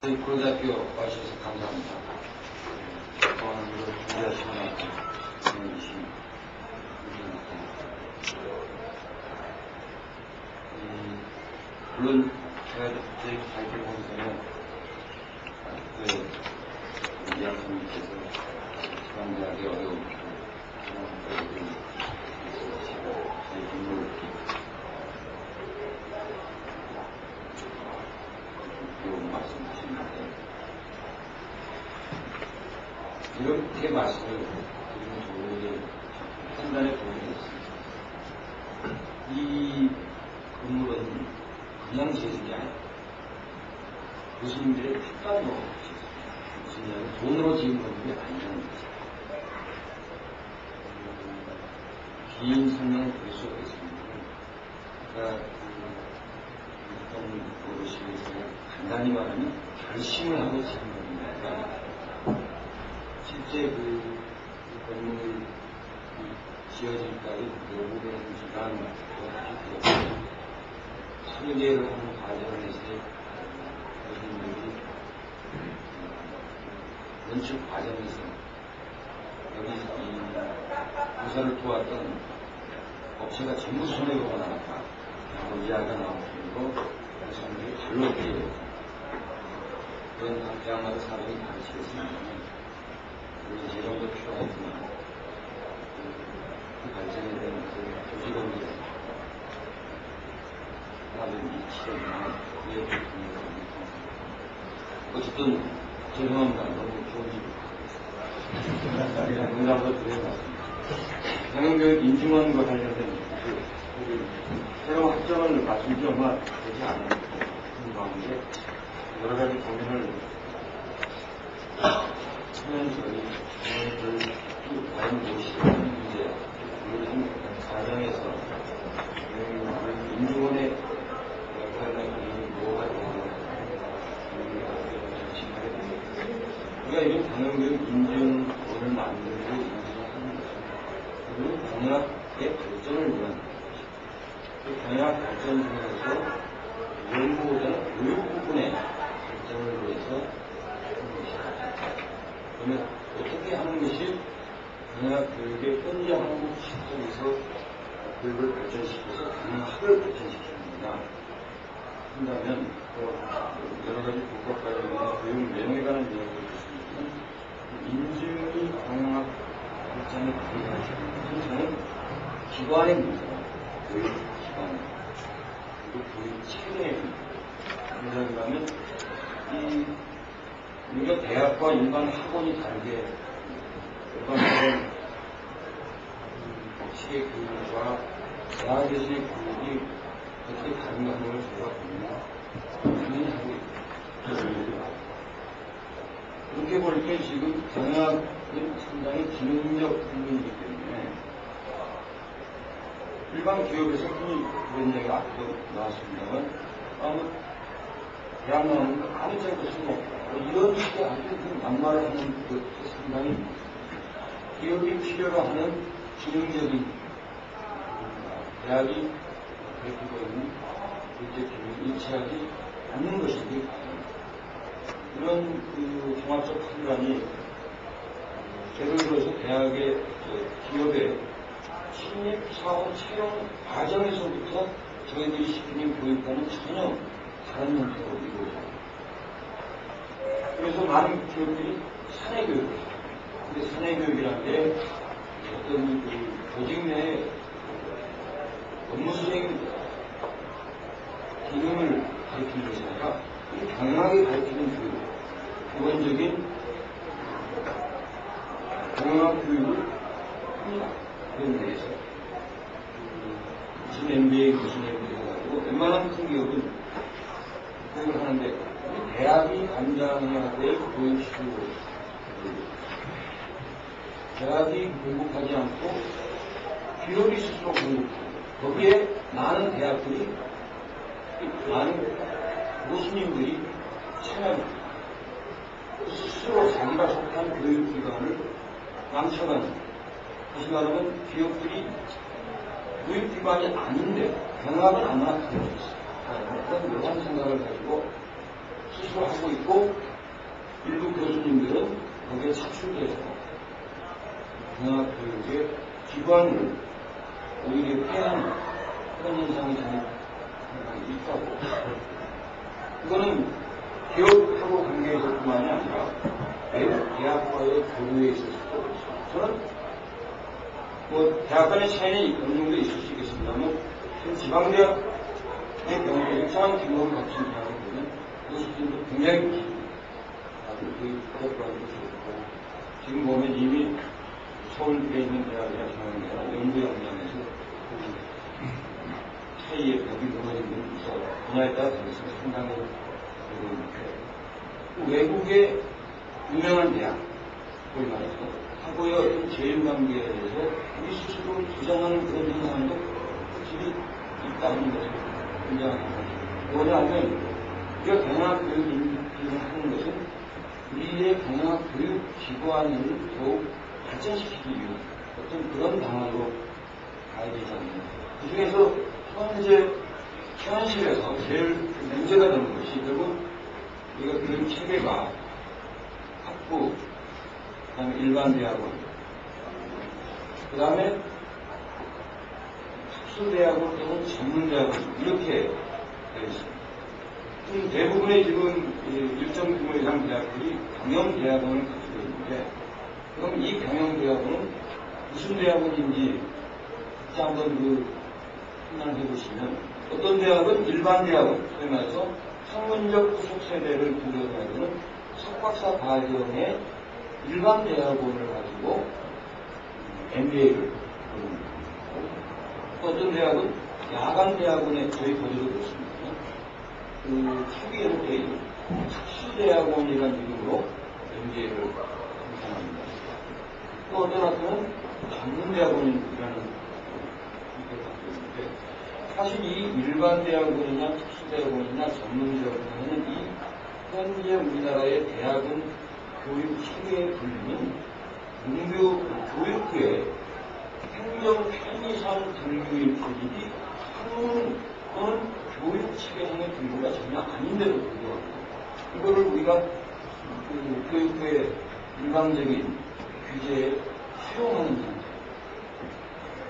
고려대학교 와주셔서 감사합니다. 오늘 준비하시는 분이신 물론 제가 제 발표본서는 그 이학생님께서 지방대학의 어려운 제 공부를 말씀하셨는데 이렇게 말씀을 드리는 저에게 판단에 도움이 됐습니다. 이 건물은 그냥 지어진 게 아니에요. 교수님들의 핏값으로 지었습니다. 무슨 이야기 돈으로 지은 건물이 아니라는 거죠. 긴 설명을 드릴 수 없겠습니다. 그러니까 어르신에서 간단히 말하면 결심을 하고 지은 겁니다. 실제 그 건물이 지어질까지 결국에는 기간 설계를 하는 과정에서 어르신들이 건축 과정에서 여기 이 부서를 도왔던 업체가 전부 손해보고 나왔다. 라고 이야기가 나오고 사람들이 발로 뛰어요. 그런 각자마다 사람이 가르치겠습니다. 물론 재정도 필요하지만 그 발전에 대한 조직원들 하나님 이치를 이해해 주니다 어쨌든 죄송합니다. 너무 좋은 집 농담도 드려봤습니다. 경영교육 인증원과 관련된 새로운 학점을 맞춘 지 얼마 되지 않은 가운데 여러 가지 고민을 하면서 이 다른 도시의 문제, 그런 과정에서 인증원의 역할이 뭐가 되는가 정치하게 됩니다. 우리가 이런 경영교육 인증원을 만들고 인증하는 것은 그리고 경영학의 발전을 위한 경영학 발전 중에서 연구보다는 교육 부분의 발전을 위해서 하는 것입니다. 그러면 어떻게 하는 것이 경영학 교육의 현재 한국 시스템에서 교육을 발전시켜서 경영학을 발전시키는 거냐 한다면 여러 가지 교과과정이나 교육 내용에 관한 이야기를 듣습니다. 인증이 경영학 발전에 기여하시는 것은 저는 기관의 문제입니다. 교육 기관 그리고 교육 체계의 문제라고 하면 우리가 대학과 일반 학원이 다르게 일반적인 법칙의 교육과 대학에서의 교육이 어떻게 다른가 하는 걸 저희가 보면 당연히 하고 있습니다. 그렇게 볼 때 지금 경영학은 상당히 기능적 부분이기 때문에 일반 기업에서 흔히 그런 얘기가 앞으로 나왔습니다만 대학 나오는 거 아무 짝도 쓸모없다. 이런 식의 아주 막말을 하는 것도 상당히 기업이 필요로 하는 기능적인 대학이 가르치고 있는 일제 기능을 일치하지 않는 것이기 이런 종합적 판단이 예를 들어서 대학의 기업의 신입 사원 채용 과정에서부터 저희들이 시키는 교육과는 전혀 다른 형태로 이루어져요. 그래서 많은 기업들이 사내교육을 해요. 근데 사내교육이라는 게 어떤 조직 내에 업무 수행 기능을 가르치는 것이 아니라 경영학을 가르치는 교육, 기본적인 경영학 교육을 합니다. 그런 데에서 무슨 MBA, 무슨 MBA 가지고 웬만한 큰 기업은 교육을 하는데 대학이 관장해야 될 교육 시스템을 대학이 공급하지 않고 기업이 스스로 공급하고 거기에 많은 대학들이 많은 교수님들이 참여합니다. 스스로 자기가 속한 교육기관을 망쳐가는 다시 말하면 기업들이 교육기관이 아닌데 경영학은 아무나 가르칠 수 있어요. 어떤 묘한 생각을 가지고 스스로 하고 있고 일부 교수님들은 거기에 착출돼서 경영학교육의 기반을 오히려 폐하는 그런 현상이 저는 있다고. 이거는 기업하고 관계에서뿐만이 아니라 외국 대학과의 교류에 있어서도 그렇습니다. 저는 뭐 대학 간의 차이는 어느 정도 있을 수 있겠습니다만 지방대학의 경우에 일정한 규모를 갖춘 대학들은 교수들도 굉장히 많습니다. 그것과도 좋고 지금 보면 이미 서울에 있는 대학이나 경영대학 연구 역량에서 차이의 벽이 무너진 분 있어 분야에 따라 다르서 상당히 외국의 유명한 대학, 거기 말해서 하고의 어떤 제일관계에 대해서 우리 스스로 주장하는 그런 현상도 확실히 있다는 것을 인정합니다. 뭐냐면 우리가 경영학교육을 하는 것은 우리의 경영학교육기관을 더욱 발전시키기 위한 어떤 그런 방안으로 가야 되지 않나. 그 중에서 현실에서 제일 문제가 되는 것이 결국 우리가 교육 체계가 학부, 그 다음에 일반 대학원, 그 다음에 특수대학원 또는 전문대학원 이렇게 되어 있습니다. 대부분의 지금 일정 규모 이상 대학들이 경영대학원을 가지고 있는데 그럼 이 경영대학원은 무슨 대학원인지 한번 판단해 보시면 어떤 대학은 일반 대학원, 소위 말해서 학문적 후속 세대를 구현하는 석박사 과정의 일반 대학원을 가지고 MBA를 또 어떤 대학은 야간 대학원에 저희 거기도 그렇습니다. 초기에는 거의 특수대학원이라는 이름으로 MBA를 생산합니다. 또 어떤 학교는 전문대학원이라는 이렇게 갖고 있는데 사실 이 일반 대학원이나 특수대학원이나 전문대학원은 이 현재 우리나라의 대학은 교육 체계에 불리는 교육부의 행정 편의상 분류일 뿐이지 학문 또는 교육 체계상의 분류가 전혀 아닌데도 불구하고 이거를 우리가 교육부의 일방적인 규제에 수용하는 상태.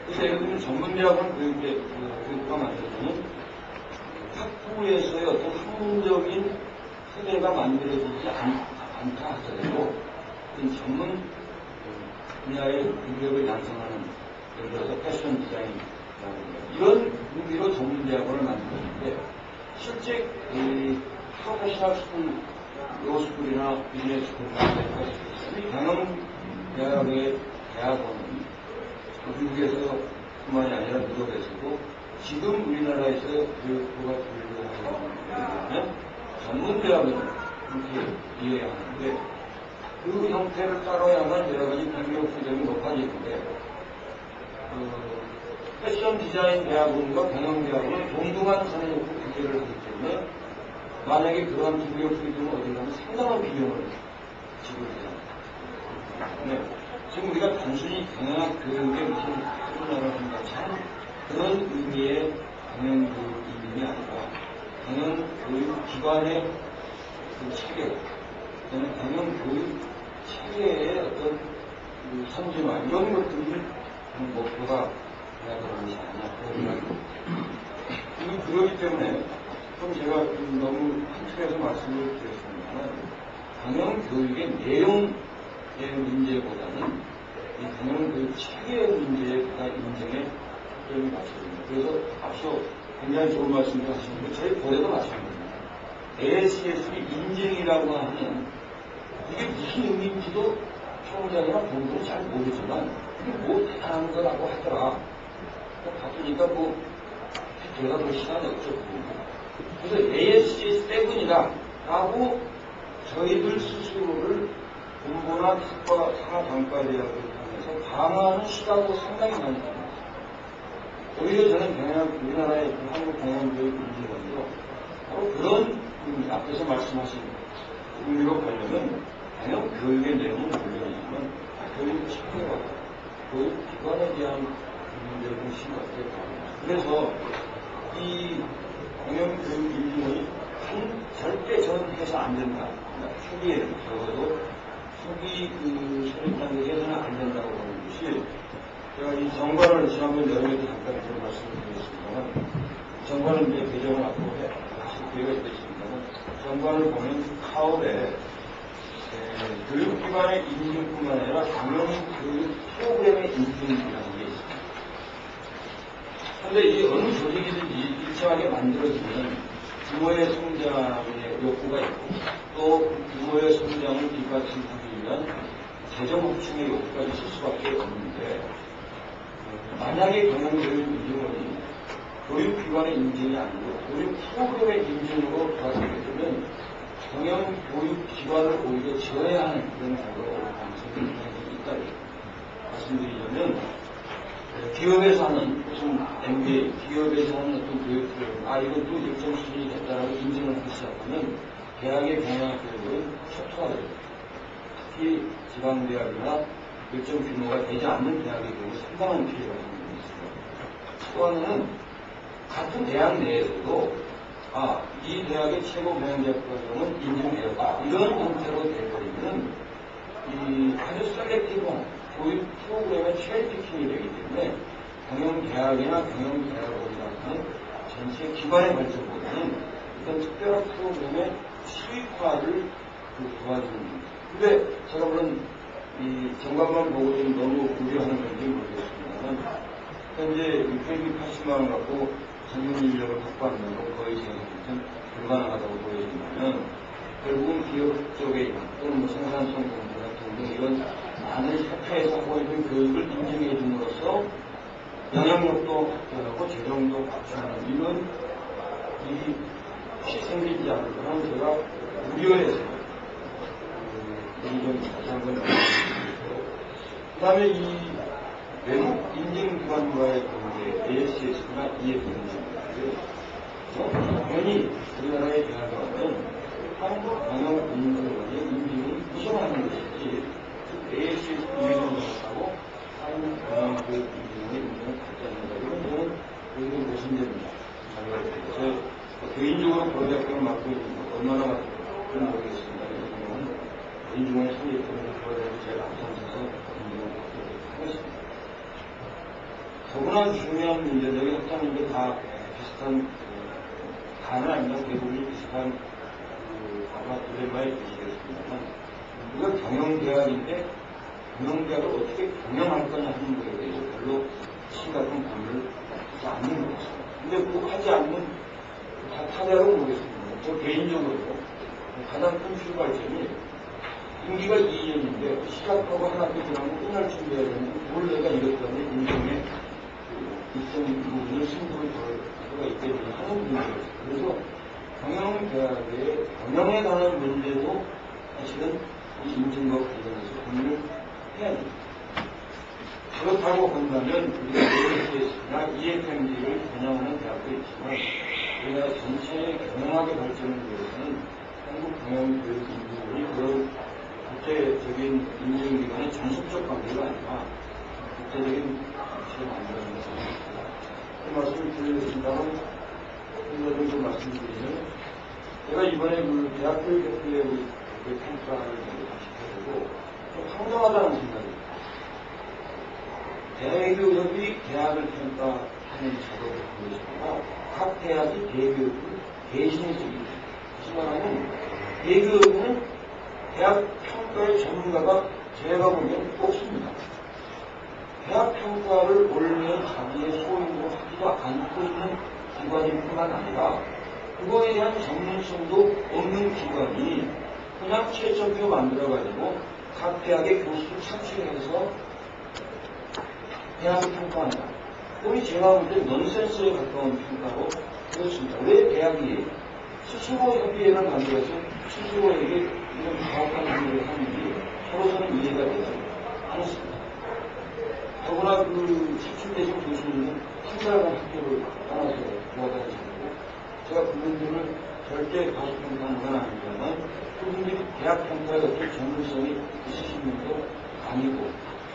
그래서 예를 들면 전문대학원 교육부가 만들어주는 학부에서의 어떤 학문적인 세계가 만들어지지 않다 하더라도 전문 분야의 능력을 양성하는 예를 들어서 패션 디자인이라든가 이런 의미로 전문대학원을 만들었는데 실제 프로페셔널 스쿨, 로스쿨이나 비즈니스 스쿨이나 이 경영대학의 대학원은 미국에서뿐만이 아니라 유럽에서도 지금 우리나라에서 교육부가 분류하는 전문대학은 그렇게 이해해야 하는데 그 형태를 따라야만 여러 가지 경력 수준이 높아지는데 패션 디자인 대학원과 경영대학원은 동등한 선을 놓고 규제를 하기 때문에 만약에 그러한 경력 수준은 어디 가면 상당한 비용을 지불해야 합니다. 네. 지금 우리가 단순히 경영학 교육에 무슨 세미나를 한다 참 그런 의미의 경영교육 이름이 아니라 경영교육 기관의 그 체계 또는 경영교육 체계의 어떤 그 선진화 이런 것들이 목표가 돼야 되는 것이 아니냐 그런 생각입니다. 그렇기 때문에 좀 제가 너무 한 틀에서 말씀을 드렸습니다만 경영교육의 내용의 문제보다는 이 경영교육 체계의 문제가 인정에 초점이 맞춰집니다. 그래서 앞서 굉장히 좋은 말씀을 하시는데 저희 고대도 마찬가지입니다. ASSB 인증이라고 하는 이게 무슨 의미인지도 총장이나 본부는 잘 모르지만 이게 뭐 대단한 거라고 하더라. 바쁘니까 뭐 제가 볼 시간이 없죠. 그래서 ASC7이다 라고 저희들 스스로를 공부나 특과 산하단과대학을 통해서 강화하는 시각으로 상당히 많이 됩니다. 오히려 저는 우리나라의 한국 경영교육 인재원도 바로 그런 의미, 앞에서 말씀하신 의미로 가려면 경영교육의 내용은 물론이지만 교육 체계와 교육 기관에 대한 문제를 심각하게 다룹니다. 그래서 이 경영교육 인증이 절대 저는 해서 안 된다. 초기에 적어도 초기 소립단을 해서는 안 된다고 보는 것이, 제가 이 정관을 지난번 여름에도 잠깐 그런 말씀을 드렸습니다만, 정관은 이제 개정을 앞으로 하실 기회가 있겠습니다만, 정관을 보면 카울에 교육기관의 인증뿐만 아니라 강연교육 프로그램의 인증이라는 게 있습니다. 그런데 이 어느 조직이든지 일정하게 만들어지면 규모의 성장의 욕구가 있고 또 규모의 성장을 뒷받침하기 위한 재정 확충의 욕구가 있을 수밖에 없는데, 만약에 경영교육 인증원이 교육기관의 인증이 아니고 교육 프로그램의 인증으로 돌아가게 되면 경영교육기관을 오히려 지어야 하는 그런 결과가 올 가능성이 있다고 말씀드리자면, 기업에서 하는 무슨 MBA, 기업에서 하는 어떤 교육 프로그램, 이건 또 일정 수준이 됐다라고 인증을 하기 시작하면 대학의 경영학교육은 척투가 됩니다. 특히 지방대학이나 일정 규모가 되지 않는 대학의 경우 상당한 피해가 생깁니다. 또 하나는 같은 대학 내에서도 이 대학의 최고 경영대학 과정은 인증되었다, 이런 형태로 되어버리면 이 아주 셀렉티브한 교육 프로그램의 체리피킹이 되기 때문에 경영대학이나 경영대학원이라는 전체 기관의 발전보다는 어떤 특별한 프로그램의 수익화를 도와주는 겁니다. 근데 제가 물론 이 정관만 보고 좀 너무 우려하는 건지 모르겠습니다만, 현재 680만 원 갖고 전문 인력을 확보하는 건 거의 지금 불가능하다고 보여지면, 결국은 기업 쪽에 또는 생산성 공부 같은 등 이런 많은 섹터에서 하고 있는 교육을 인증해 줌으로써 영향력도 확보하고 재정도 확충하는 이런 이 생기지 않을까 제가 우려해서 좀 다시 한번 말씀드리고, 그 다음에 이 외국 인증기관과의 관계, ASS나 EF인증인데요. 당연히 우리나라의 대학교는 한국 경영인증원의 인증을 우선하는 것이지, ASS 인증원하고 한국 경영인증원의 인증을 받지 않는다. 이건 저는 굉장히 모순됩니다. 개인적으로 고려대학교를 맡고 있는 거 얼마나 맡을지 모르겠습니다. 인증원의 설립되는 고려대학교 제일 앞장서서 인증을 받도록 하겠습니다. 더구나 중요한 문제들이 학자님들 다 비슷한, 다는 아니라 대부분이 비슷한 아마 딜레마에 계시겠습니다만, 우리가 경영대학인데 경영대학을 어떻게 경영할 거냐 하는 거에 대해서 별로 심각한 고민을 하지 않는 것 같습니다. 근데 꼭 하지 않는 타자로 모르겠습니다. 저 개인적으로 가장 큰 출발점이 임기가 2년인데 시작하고 하나 또 지나면 끝날 준비해야 되는데 뭘 내가 이것 때문에 인생에 일정 부분을 승부를 걸 수가 있겠느냐 하는 문제였어요. 그래서 경영대학의 경영에 관한 문제도 사실은 이 인증과 관련해서 고민을 해야 됩니다. 그렇다고 본다면 우리가 ASS나 EFMD를 겨냥하는 대학도 있지만, 우리나라 전체의 경영학의 발전을 위해서는 한국 경영교육인증원이 그런 국제적인 인증기관의 전속적 관계가 아니라 국제적인 단체를 만들어야 생각합니다. 그 말씀을 드리겠습니다만, 한가지 좀 말씀드리면, 제가 이번에 그 대학교육협회의 평가를 다시 해보고 좀 황당하다는 생각입니다. 대교육이 대학을 평가하는 작업을 보여주거나 각 대학이 대교육을 대신해서 일합니다. 다시 말하면 대교육은 대학 평가의 전문가가 제가 보기엔 없습니다. 대학 평가를 원래 자기의 소임으로 하지도 않고 있는 기관일 뿐만 아니라 그거에 대한 전문성도 없는 기관이 그냥 최저비を만들어가지고 각 대학의 교수를 차출해서 대학을 평가한다. 거의 제가 볼 때 넌센스에 가까운 평가로 보였습니다. 왜 대학이 스스로 협의회를 만들어서 스스로에게 이런 정확한 협의를 하는지 서로서는 이해가 되지 않았습니다. 더구나 그 차출되신 교수님은 한사람 학교를 떠나서 돌아다니시고, 제가 그분들을 절대 과소평가하는 건 아니지만 그분들이 대학 평가에 어떤 전문성이 있으신 분도 아니고,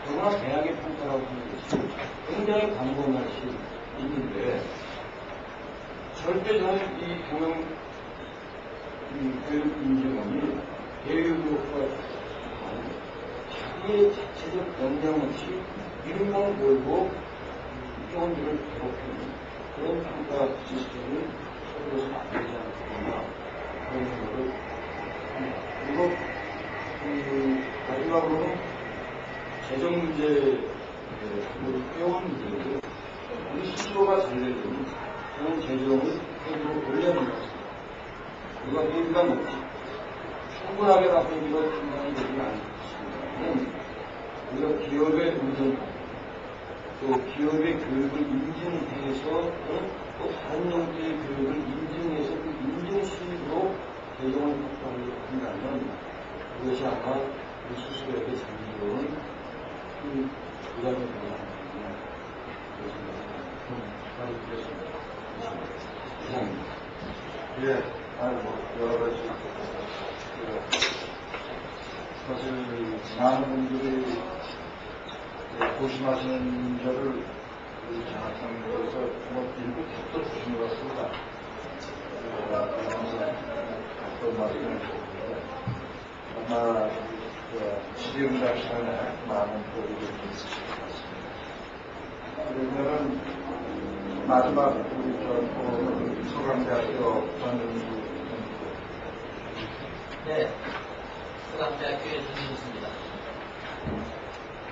더구나 대학의 평가라고 하는 것이 굉장히 광범위할 수 있는데, 절대 저는 이 교육 인증원이 교육과 자기의 자체적 영향 없이 이름만 걸고 회원들을 괴롭히는 그런 평가 시스템을 서울에서 만들지 않겠구나 그런 생각을 합니다. 그리고 마지막으로 재정 문제 우리 회원들이 우리 스스로가 잘 되려면 그런 재정을 회비로 올려야 된다고 생각합니다. 우리가 회비가 높지 충분하게 회비가 충분히 되지 않습니다만 우리가 기업의 운전 또 기업의 교육을 인증해서 또 다른 형태의 교육을 인증해서 그 인증 수익으로 재정을 확보한다면 그것이 아마 우리 스스로에게 장기적으로는 큰 부담이 되지 않겠나 그런 생각을 드렸습니다. 이상입니다. 예, 여러 가지 사실 많은 분들이 고심하시는 저를 장학생에서 일부 격돌 주신 것 같습니다. 어떤 말씀을 드렸는데 아마 지금과 시간에 많은 도움이 있으실 것 같습니다. 그러면은 마지막 우리 서강대학교 전문주 네, 서강대학교의 전문주입니다.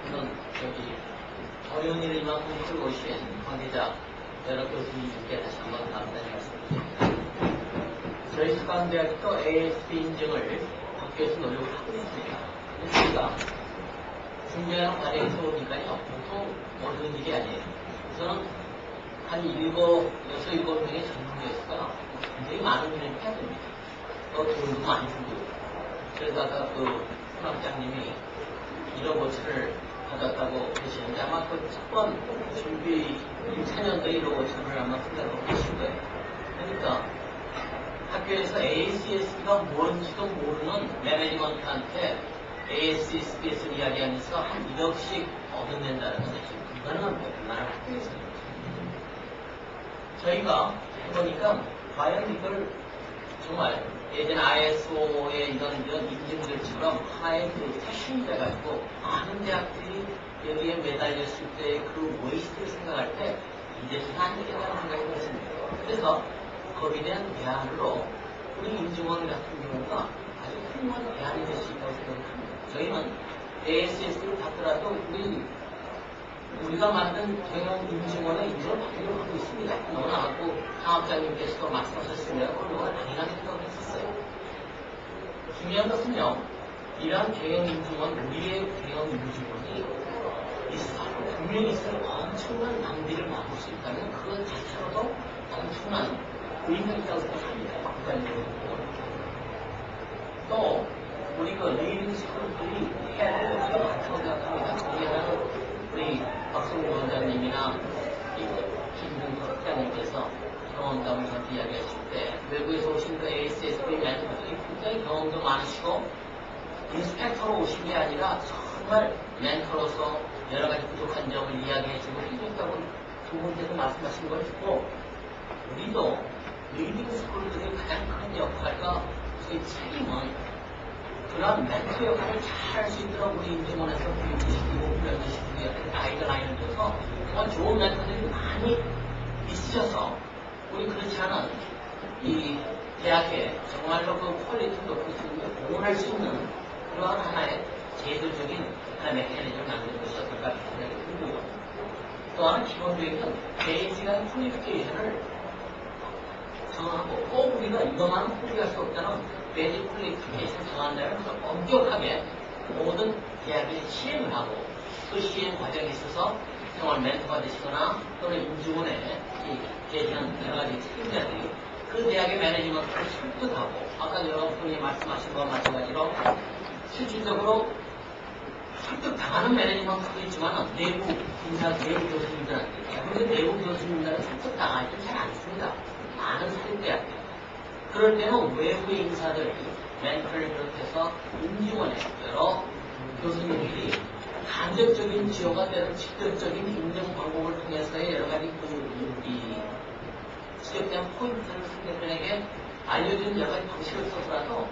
우선 어려운 일을 이만큼 풀고 오신 관계자 여러 교수님께 다시 한번 감사의 말씀드립니다. 저희 서강대학도 ASB 인증을 학교에서 노력을 하고 있습니다. 저희가 준비하는 과정에서 보니까요, 보통 어려운 일이 아니에요. 우선은 한 7, 6명의 전문교수가 굉장히 많은 일을 해야 됩니다. 또 돈도 많이 들고. 그래서 아까 그 수학장님이 1억 5천을 받았다고 계시는데 아마 그 첫 번 준비 4년도에 1억 5천을 아마 쓴다고 계신 거예요. 그러니까 학교에서 ACSB가 뭔지도 모르는 매니지먼트한테 ACSB를 이야기하면서 한 1억씩 얻어낸다는 것은 불가능한 거예요. 나라 학교에서는. 저희가 해보니까 과연 이걸 정말 예전 ISO의 이런 인증들처럼 하나의 그 패션이 돼가지고 많은 대학들이 여기에 매달렸을 때 그 웨이스트를 생각할 때 이제는 아니겠다는 생각이 들었습니다. 그래서 거기에 대한 대안으로 우리 인증원 같은 경우가 아주 훌륭한 대안이 될 수 있다고 생각합니다. 저희는 ASS를 받더라도 우리가 만든 경영 인증원의 인증을 받으려고 하고 있습니다. 너무나 하고 사업장님께서도 말씀하셨습니다. 그걸 당연하게 생각했었어요. 중요한 것은요, 이러한 경영 인증원, 우리의 경영 인증원이 있어. 분명히 있어요. 엄청난 낭비를 막을 수 있다면 그것 자체로도 엄청난 의미가 있다고 생각합니다. 또 우리 그 리딩 스쿨들이 해야 될 것이 많다고 생각합니다. 우리 하나는 우리 박성우 원장님이나 김준석 학장님께서 경험담을 저한테 이야기하실 때 외국에서 오신 그 ASSB 멘토들이 굉장히 경험도 많으시고 인스펙터로 오신 게 아니라 정말 멘토로서 여러 가지 부족한 점을 이야기해주고 해줬다고 두 분께서 말씀하신 걸 듣고 우리도 리딩 스쿨들의 가장 큰 역할과 저희 책임은 그런 멘토 역할을 잘 할 수 있도록 우리 인증원에서 교육시키고 훈련시키고 가이드라인을 줘서 정말 좋은 멘토들이 많이 있으셔서 우리 그렇지 않은 이 대학에 정말로 그 퀄리티 높을 수 있는 공헌할 수 있는 그러한 하나의 제도적인 하나의 메커니즘을 만드는 것이 어떨까 생각이 들고요. 또 하나 기본적인 건 베이직한 퀄리피케이션을 정하고 꼭 우리가 이것만 포기할 수 없다는 베이직 퀄리피케이션 정한다는 것을 엄격하게 모든 대학이 시행을 하고 그 시행 과정에 있어서 정말 멘토가 되시거나 또는 인증원에 계시는 여러 가지 책임자들이 그 대학의 매니지먼트를 설득하고 아까 여러분이 말씀하신 것과 마찬가지로 실질적으로 설득당하는 매니지먼트도 있지만 내부 인사, 내부 교수님들한테 대부분 내부 교수님들은 설득당하지 잘 않습니다. 많은 사립대학교. 그럴 때는 외부의 인사들이 멘토를 비롯해서 인증원에 여러 교수님들이 간접적인 지원과 때는 직접적인 인증 방법을 통해서의 여러 가지 지적된 포인트를 상대편에게 알려준 여러 가지 방식을 써서라도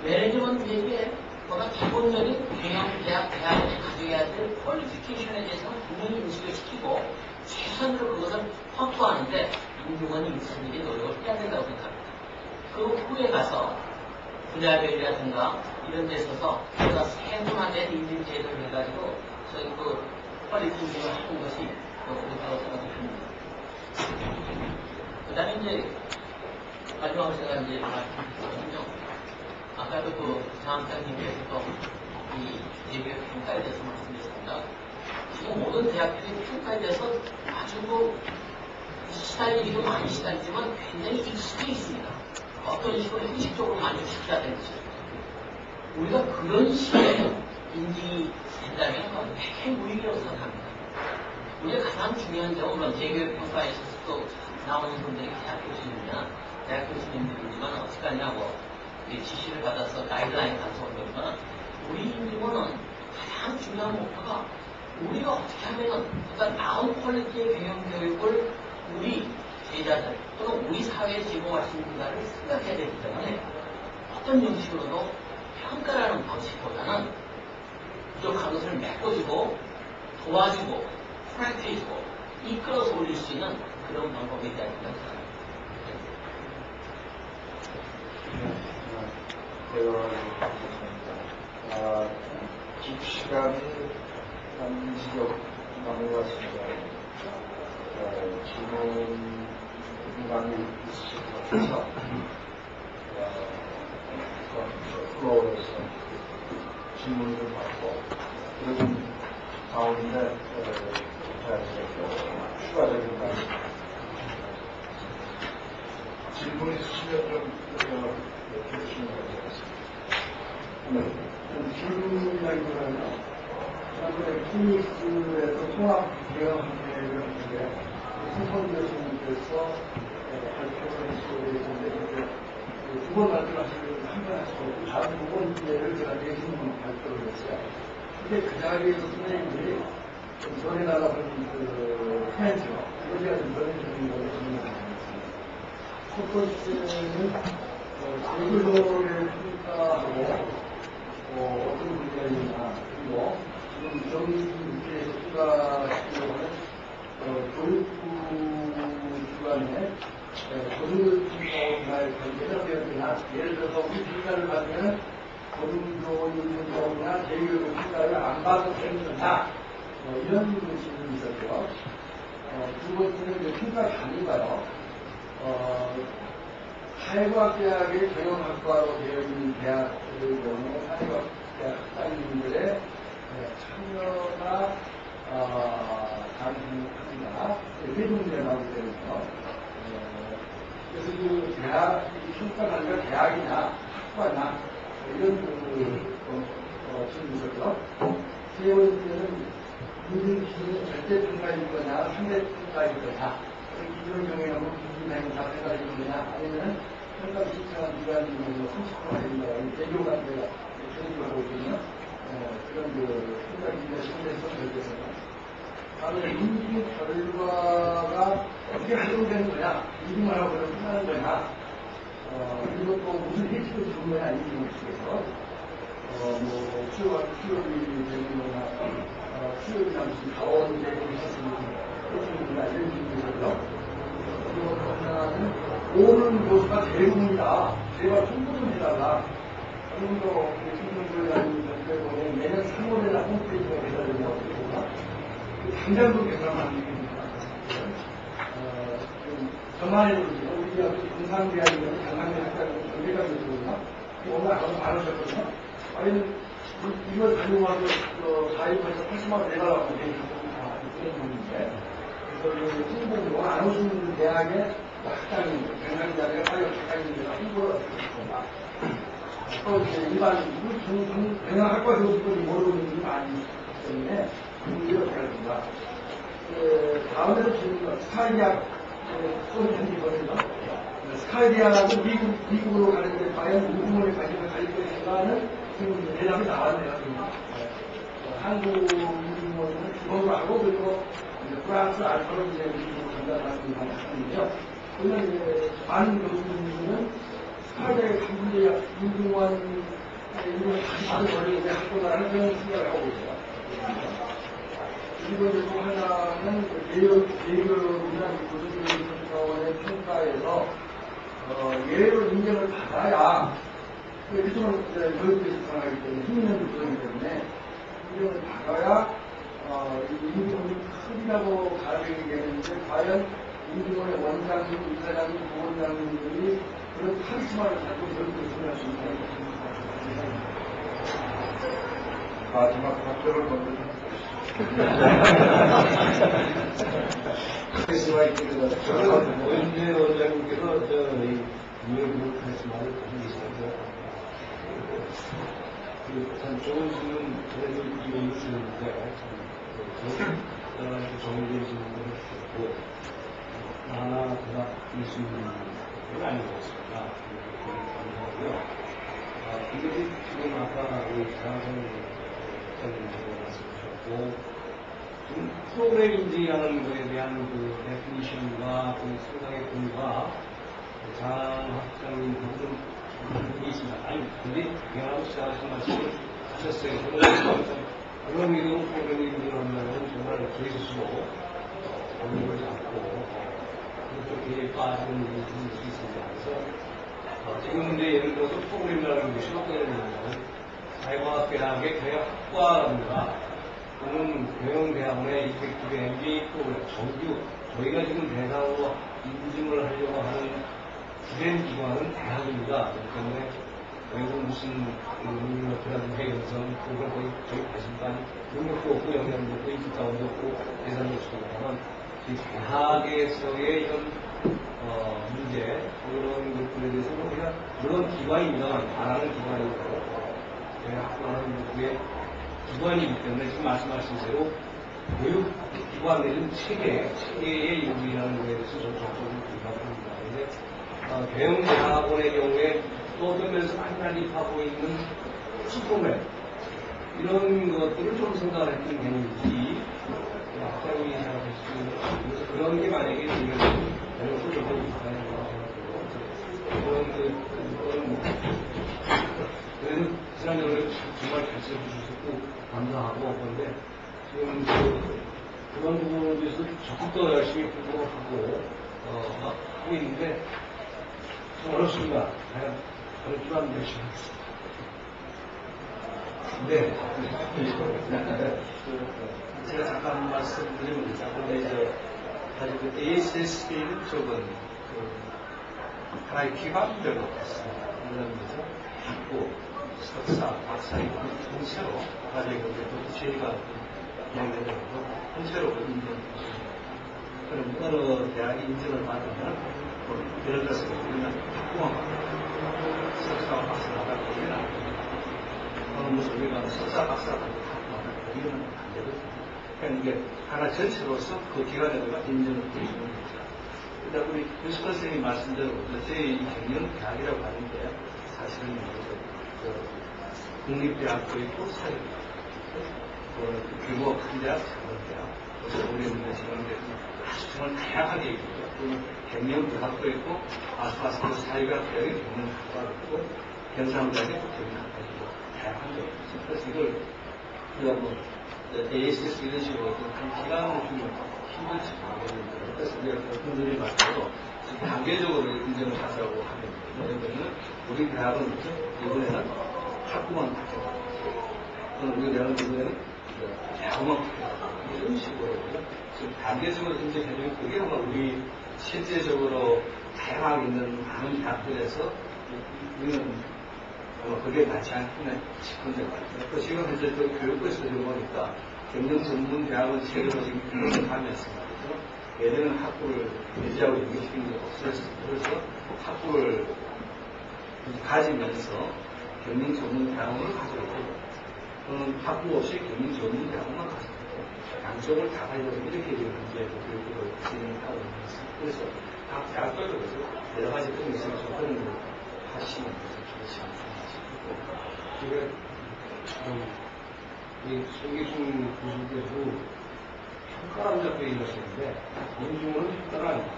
매니지먼트에게 보다 기본적인 대학에 가져야 될 퀄리피케이션에 대해서는 분명히 인식을 시키고 최선으로 그것을 확보하는데 임직원이 인수인들이 노력을 해야 된다고 생각합니다. 그 후에 가서 분야별이라든가 이런 데 있어서 보다 세분화된 인증 제도를 해가지고 저희 그 퀄리티 인증을 하는 것이 더 좋다고 생각합니다. 그 다음에 이제 마지막으로 제가 이제 말씀드렸거든요. 아까도 그 장학장님께서도 이 대교육 평가에 대해서 말씀드렸습니다. 지금 모든 대학들이 평가에 대해서 아주 뭐 시달리기도 많이 시달리지만 굉장히 익숙해 있습니다. 어떤 식으로 형식적으로 만족시켜야 되는지. 우리가 그런 식의 인증이 된다면 굉장히 무익이라고 생각합니다. 우리가 가장 중요한 점은 물론 대교육 평가에 있어서도 나오는 분들이 대학 교수님이나 대학 교수님들이지만 어떻게 하냐고 지시를 받아서 가이드라인 가져온 거지만 우리 임직원은 가장 중요한 목표가 우리가 어떻게 하면 그러니까 나은 퀄리티의 경영 교육을 우리 제자들 또는 우리 사회에 제공할 수 있는가를 생각해야 되기 때문에 어떤 형식으로도 평가라는 방식보다는 부족한 것을 메꿔주고 도와주고 프로젝트해주고 이끌어서 올릴 수 있는 그런 방법에 대한 생각입니다. 집시간이 한 20여 넘어갔습니다. 질문 공간이 있으실 것 같아서 플로어에서 질문을 좀 받고 그리고 가운데 추가적인 말씀 질문 있으시면 좀 해주시면 되겠습니다. 질문이라기보다는 지난번에 피닉스에서 통합 대응계획을 했는데 손선 교수님께서 발표를 해주셨는데 두 번 말씀하시고 한 번 하시고 다음 두 번째를 제가 내신 발표를 했어요. 근데 그 자리에서 선생님들이 전에 나가서 그 해야죠. 우리가 좀 전해주는 걸 질문하셨습니다. 첫 번째는 제도를 평가하고 어떤 문제가 있나 그리고 지금 정부에서 추가하시려고 하는 교육부 주관에 고등교육이나 관계자들이나 예를 들어서 우리 평가를 받으면 고등교육이나 재교육 평가를 안 받아도 되느냐 이런 질문이 있었고요. 두 번째는 평가 단위가요. 사회과학대학의 경영학과로 되어 있는 대학들의 경우 사회과학대학 학장님들의 참여가 가능합니다. 세종대 나오게 되면요. 그래서 그 대학, 평가단위가 대학이나 학과나 이런 질문이 있었고요. 세 번째는 인증 기준은 절대 평가일 거냐, 상대 평가일 거냐. 기존 경우에는 기준이 다 평가일 거냐, 아니면 평가 신청한 기간이 30%가 됩니다. 대교 같은 데가 전입을 하고 있거든요. 그런 평가 기준의 신뢰성 결정에서는. 다음에 인증 결과가 어떻게 활용되는 거냐, 인증만 하고 그냥 끝나는 거냐, 그리고 또 무슨 해치를 주는 거냐, 인증을 통해서. 취업이 되는 거나, 취업이나 무슨 자원 제공이 있으면, 해치는구나, 이런 식으로요. 그리고 또 하나는, 오는 교수가 대부분이다. 제발 홍보 좀 해달라. 지금도 신경술이라는 전체로 매년 3월에나 홈페이지가 개설된다고 그러니까, 당장도 개설하는 일입니다. 저만의 일이죠. 우리가 공상대학이면 강남대학교 전대가 있거든요. 오늘 아주 많으셨거든요. 아니, 이걸 가져와서 4일에서 80만 내달라고 그런 분인데, 그래서 홍보로 안 오시는 대학의 학장님, 강남대학의 학장님들과 홍보를 하고 있습니다. 또 이제 일반 경영학과 교수들이 모르는 분들이 많이 있기 때문에 이렇게 합니다. 다음에도 지금 스카이대학 소리 생기거든요. 스카이대학은 미국으로 가는데 과연 우주문에 관심을 가질 것인가는 지금 대답이 나왔네요. 한국 우주문은 기본으로 하고 그리고 프랑스 알파로 이제 우주문을 전달하는 방식인데요. 그러면 이제 많은 교수님들은 18대 강제 임종원 이걸 다시 받아버리고 했구나라는 그런 생각을 하고 있어요. 그리고 이제 또 하나는 예결이나 고등교육원의 평가에서 예로 인정을 받아야 그쪽은 교육부에서 전하기 때문에 힘있는 부분이기 때문에 인정을 받아야 임종원이 크리라고 가르치게 되는데 과연 임종원의 원장님, 이사장님, 부원장님들이 그런 카리스마를 가지고 교육부에서 할 수 있는 마지막 답변을 먼저 카리스마 있게 되면 오윤재 원장님께서 이 유형부 카리스마를 가지고 계시는데 참 좋은 질문 그래도 이용을 주는데 정리된 질문을 주셨고 하나 대답할 수 있는 건 아닌 것 같습니다. 감사하고요. 이것이 지금 아까 우리 장하성 장님께서 말씀하셨고 지금 프로그램 인지하는 것에 대한 그 데피니션과 그 상당의 공부가 장학장님하고 좀 부분이 있습니다. 아니, 근데 영화로 시작하신 말씀을 하셨어요. 그런 의도로 프로그램 인지를 한다면 정말 계수로 공부를 잡고 그렇게 빠지는 일이 좀 있을 수 있습니다. 그래서 지금 이제 예를 들어서 프로그램이라는 것이 어떻게 되냐면 사회과학대학의 대학과라든가 또는 교영대학원의 이펙티브 MBA 프로그램 정규 저희가 지금 대상으로 인증을 하려고 하는 주된 기관은 대학입니다. 그렇기 때문에 외국 무슨 능력이라든가 해연성 프로그램 저희 과실반 능력도 없고 영향도 없고 인기자원도 없고 예산도 없습니다만 대학에서의 이런 문제 그런 것들에 대해서는 우리가 물론 기관이면 말하는 기관이고 학교하는 누구의 기관이기 때문에 지금 말씀하신 대로 교육기관 내지는 체계의 요구이라는 것에 대해서 좀 적극적으로 공감합니다. 그런데 대형대학원의 경우에 또 어떤 면에서 많이 난립하고 있는 슈퍼맨 이런 것들을 좀 생각을 했던 개념이지 학생이 생각할 수 있는 그래서 그런 게 만약에 우리가 대놓고 저도 있다는 그런 그래서 지난번에 정말 잘 써주셨고 감사하고 그런데 지금 그런 부분에 대해서 적극 열심히 공부를 하고 있는데 좀 어렵습니다. 어렵지만 열심히 하겠습니다. 네. 제가 잠깐 말씀드리면 되죠. 근데 이제 사실 그 ASSP는 쪽은 하나의 기관별로 있습니다. 물론 이제 학부, 석사, 박사 이런 통째로 가지고 이제 저희가 이야기하는 통째로 인정. 그럼 어느 대학이 인정을 받으면 예를 들어서 우리는 학부만 받고 석사와 박사를 받고 이런 어느 무슨 우리가 석사, 박사 받고 학부만 받고 이런 안 되거든요. 그러니까 이게 하나 전체로서 그 기관에다가 인정을 해주는 거죠. 그러니까 우리 윤수건 선생님이 말씀대로 저희 경영 대학이라고 하는데 사실은 국립대학도 있고 사립대학도 있고 규모가 큰 대학, 작은 대학, 그래서 우리는 지금 아주 정말 다양하게 있고요. 또는 경영대학도 있고 아스파스도 사회과학대학의 경영학과도 있고 경상대학의 경영학과도 있고 다양한 게 있습니다. 그래서 이걸 우리가 뭐 ASS 이런 식으로 한 기간을 주면 힘들지 모르겠는데 그래서 우리가 분들이 말대로 단계적으로 인정을 하자고 하면 예를 들면 우리 대학은 이번에는 학부만 받겠다 또는 우리 대학은 이번에는 대학원만 받겠다 이런 식으로 지금 단계적으로 인정해주면 그게 아마 우리 실제적으로 다양하게 있는 많은 대학들에서 우리는 아마 그게 맞지 않겠나 싶은데 말이죠. 또 지금 현재 또 교육부에서 보니까 경영 전문 대학원 체계로 지금 교육을 하면서 말이죠. 예전에는 학부를 유지하고 연계시키는 게 없었습니다. 그래서 학부를 가지면서 경영 전문 대학원을 가지고 있고 또는 학부 없이 경영 전문 대학원만 가지고 있고 양쪽을 다 가지고 이렇게 지금 현재 교육을 진행하고 있는 것입니다. 그래서 각 대학별로 여러 가지 좀 있어서 그런 걸 하시는 것이 좋지 않습니다. 이 송기순 교수께서 평가를 잡고 얘기하시는데 임종원은 평가가 아닙니다.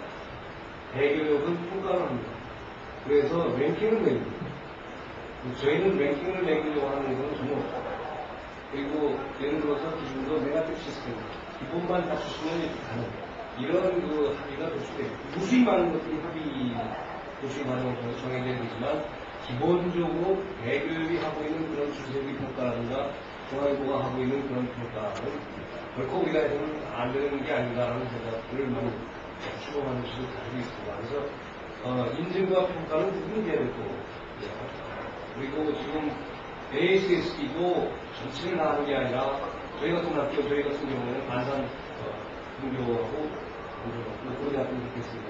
대교육은 평가를 합니다. 그래서 랭킹을 매깁니다. 저희는 랭킹을 매기려고 하는 건 전혀 없어요. 그리고 예를 들어서 기준도 네가티브 시스템, 기본만 갖추시면 이렇게 가는 이런 그 합의가 도출돼요. 무수히 많은 것들이 합의 도출 과정을 통해서 정해져야 되지만 기본적으로 대교육이 하고 있는 그런 주세기 평가라든가 중앙일보가 하고 있는 그런 평가는 결코 우리가 해서는 안 되는 게 아닌가라는 생각을 많이 추구하는 것을 가지고 있습니다. 그래서 인증과 평가는 누군지 해야 되고 그리고 지금 ASSD도 전체를 다 하는 게 아니라 저희 같은 학교, 저희 같은 경우에는 반산 등교하고 그런 대학교 있겠습니다.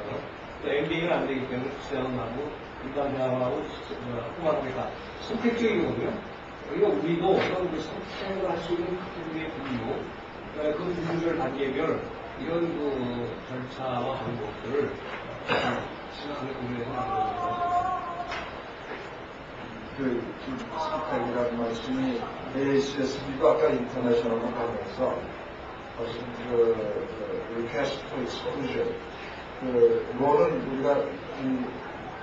또 MBA는 안 되기 때문에 국제학원하고 일반 대학하고 학부학교가 선택적이거든요. 그러니까 우리도 어떤 그 선택을 할 수 있는 학부의 분류, 그 분류를 단계별 이런 그 절차와 방법들을 심각하게 고려해서 만들어야 그 선택이라는 말씀이 ASSB도 아까 인터내셔널을 하면서 무슨 request for exclusion 뭐는 우리가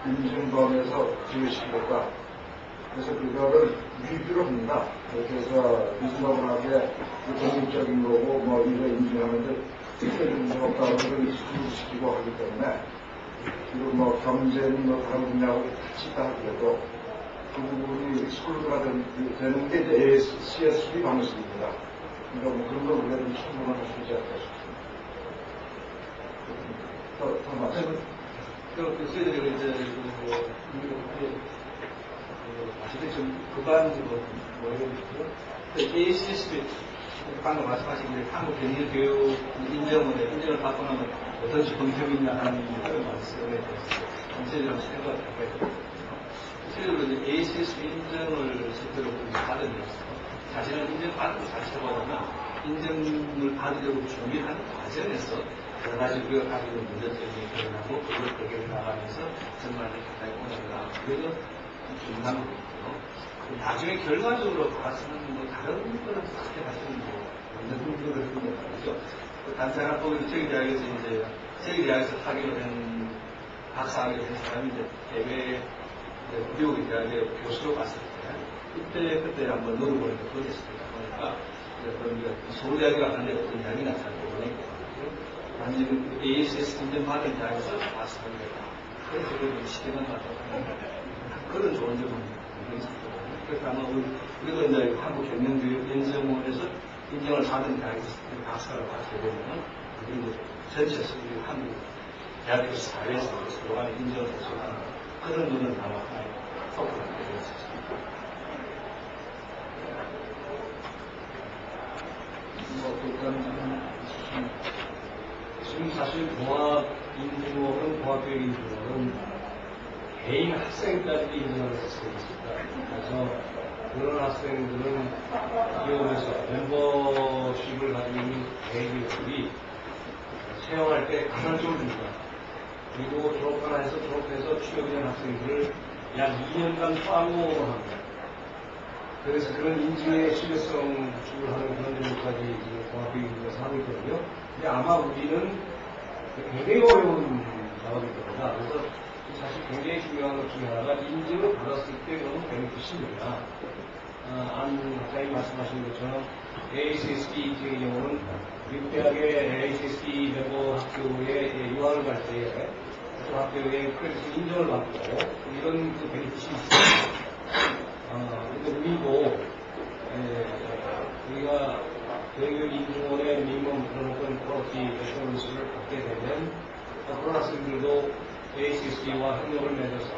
인증범에서 제외시키겠다. 그래서 그거를 리뷰를 합니다. 그래서 리즈너블하게 독립적인 거고 뭐 이거 인증하는데 특별히 문제가 없다고 그걸 익스클루드시키고 하기 때문에 그리고 뭐 경제는 뭐 다른 분야하고 같이 있다 하더라도 그 부분이 익스클루드가 되는 게 이제 ASCSB 방식입니다. 그러니까 뭐 그런 걸 우리가 좀 충분히 할 수 있지 않을까 싶습니다. 더 말씀. 저희들이 이제 아시다시피 좀 그반으로 ASSB 방금 말씀하신 게 한국 경영교육 인증을 받고 나면 어떤 방법이 있냐 하는 그런 말씀에 대해서 저희들은 생각을 해봐야 됩니다. 실제로 ASSB 인증을 실제로 받으면서 자신을 인정받는 것 자체보다는 인증을 받으려고 준비하는 과정에서 여러 가지 우리가 가지고 있는 문제점이 결혼하고 그걸 해결해 나가면서 정말 가까이 오는가 그래서 중요한 거거든요. 나중에 결과적으로 봐서는 뭐 다른 거는 그렇게 봐서는 뭐 완전 그런 거죠. 단상학법에서 저희 대학에서 이제 저희 대학에서 학위를 한 박사학위를 한 사람이 이제 대외 미국 대학에 교수로 갔을 때 그때 한번 넣어보니까 그랬습니다. 그러니까 우리가 서울대학에 갔는데 어떤 대학이나 잘 모르니까 완전히 ASS 인증 받은 대학에서 박사학위가 그래서 그 시대만 가서 그런 좋은 점은 있습니다. 그래서 아마 우리가 이제 한국 경영교육연수원에서 인정을 받은 대학에서 박사를 받게 되면 우리 전체에서 우리 한국 대학교 사회에서 서로 간에 인정을 해주는 그런 눈은 아마 포커가 되어 있습니다. 지금 사실 공학인증원은 공학교육인증원은 개인 학생까지 인증하는 시스템이 있습니다. 그래서 그런 학생들은 기업에서 멤버십을 가지고 있는 대기업들이 채용할 때 가산점을 줍니다. 그리고 졸업해서 취업한 학생들을 약 2년간 팔로우를 합니다. 그래서 그런 인증의 신뢰성 구축을 하는 그런 점까지 지금 공학교육에서 하고 있거든요. 근데 아마 우리는 굉장히 어려운 작업일 겁니다. 그래서 사실 굉장히 중요한 것 중에 하나가 인증을 받았을 때 그런 베네핏입니다. 안 학장님 말씀하신 것처럼 ASSB 인증의 경우는 미국 대학의 ASSB 멤버 학교에 유학을 갈 때에 그 학교에 크레딧 인정을 받고 이런 그 베네핏이 있습니다. 근데 우리도 우리가 대교육 인증원의 미니멈 그런 퀄리티 애셔런스를 받게 되면 그런 학생들도 ASSB와 협력을 맺어서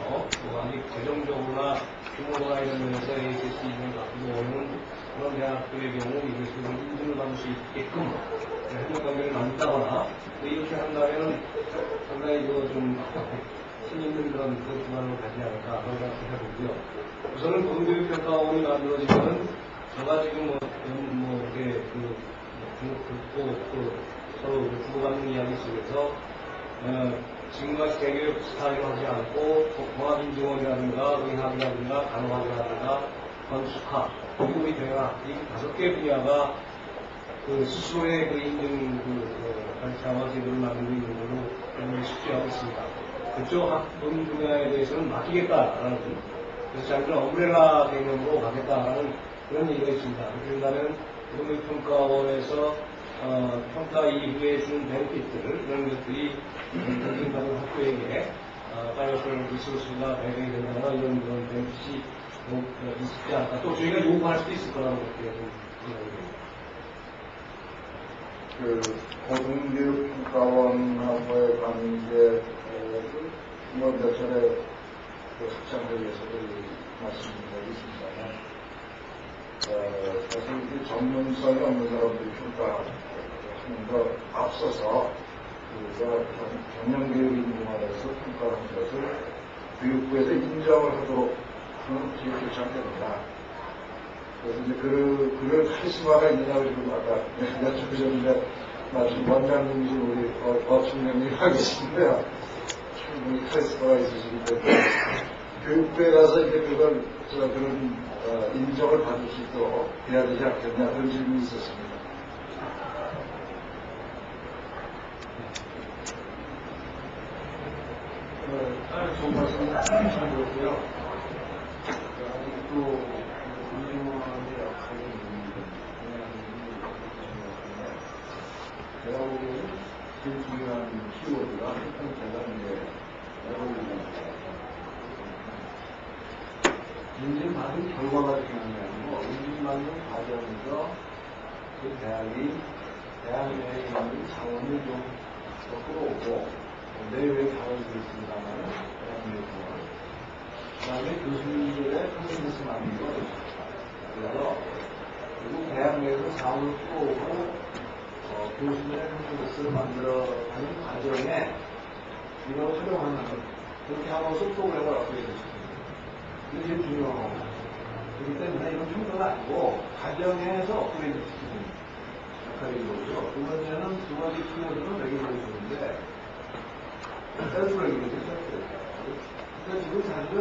아직 재정적으로나 규모가 이런 면에서 ASSB 인증을 갖고 오는 그런 대학들의 경우 이것을 인증을 받을 수 있게끔 협력 관계를 만든다거나 이렇게 한다면 상당히 좀 힘있는 그런 기반을 가지지 않을까 그런 생각을 해보고요. 우선은 공교육평가원이 만들어지면 제가 지금 이렇게 서로 주고받는 이야기 속에서 지금같이 대교육 스타일로 하지 않고 공학인증원이라든가 의학이라든가 간호학이라든가 건축학 그리고 우리 대학 이 5개 분야가 스스로의 인증 절차와 제도를 만들고 있는 걸로 쉽게 하고 있습니다. 그쪽 학문 분야에 대해서는 맡기겠다라는, 그래서 자기는 엄브렐라 개념으로 가겠다라는 그런 얘기가 있습니다. 그런다면 국민평가원에서 평가 이후에 준 베네핏들, 이런 것들이 평가받은 학교에게 파이어셜 리소스나 배경이 된다거나 이런 그런 베네핏이 있지 않을까. 또 저희가 요구할 수도 있을 거라고 그렇게 생각합니다. 그 고등교육평가원하고의 관계 몇 차례 그 학장회의에서도 말씀드린 적이 있습니다만 사실 이 전문성이 없는 사람들이 평가하는 것 앞서서 우리가 경영교육 인증원에서 평가를 한 것을 교육부에서 인정을 하도록 하는 기획 장면입니다. 그래서 이제 그럴 카리스마가 있느냐고 지금 아까 여쭤보셨는데 마침 원장님이신 우리 어청장님이 하고 계신데요. 충분히 카리스마가 있으시기 때문에 교육부에 가서 이제 그런 인정을 받을 수 있도록 해야 되지 않겠냐 그런 질문이 있었습니다. 좋은 말씀 잘 들었고요. 또 인증원의 역할이 있는 제가 보기에는 제일 중요한 키워드가 첫 번째가 이제 인증받은 결과가 중요한 게 아니고 인증받는 과정에서 그 대학이 대학 내에 있는 자원을 좀 끌어오고 내외의 자원이 있습니다만 대학 내에서 그 다음에 교수님들의 컨센서스 만드는 거 그래서 그리고 대학 내에서 자원을 끌어오고 교수들의 컨센서스를 만들어가는 과정에 이걸 활용하는 것 그렇게 하면서 프로그램을 업그레이드 시킵니다. 이게 제일 중요한 겁니다. 그렇기 때문에 이건 평가가 아니고 과정에서 업그레이드 시키는 역할이 이거죠. 두 번째는 두 번째 키워드는 레귤레이션인데 셀프 레귤레이션. 그러니까 지금 사실은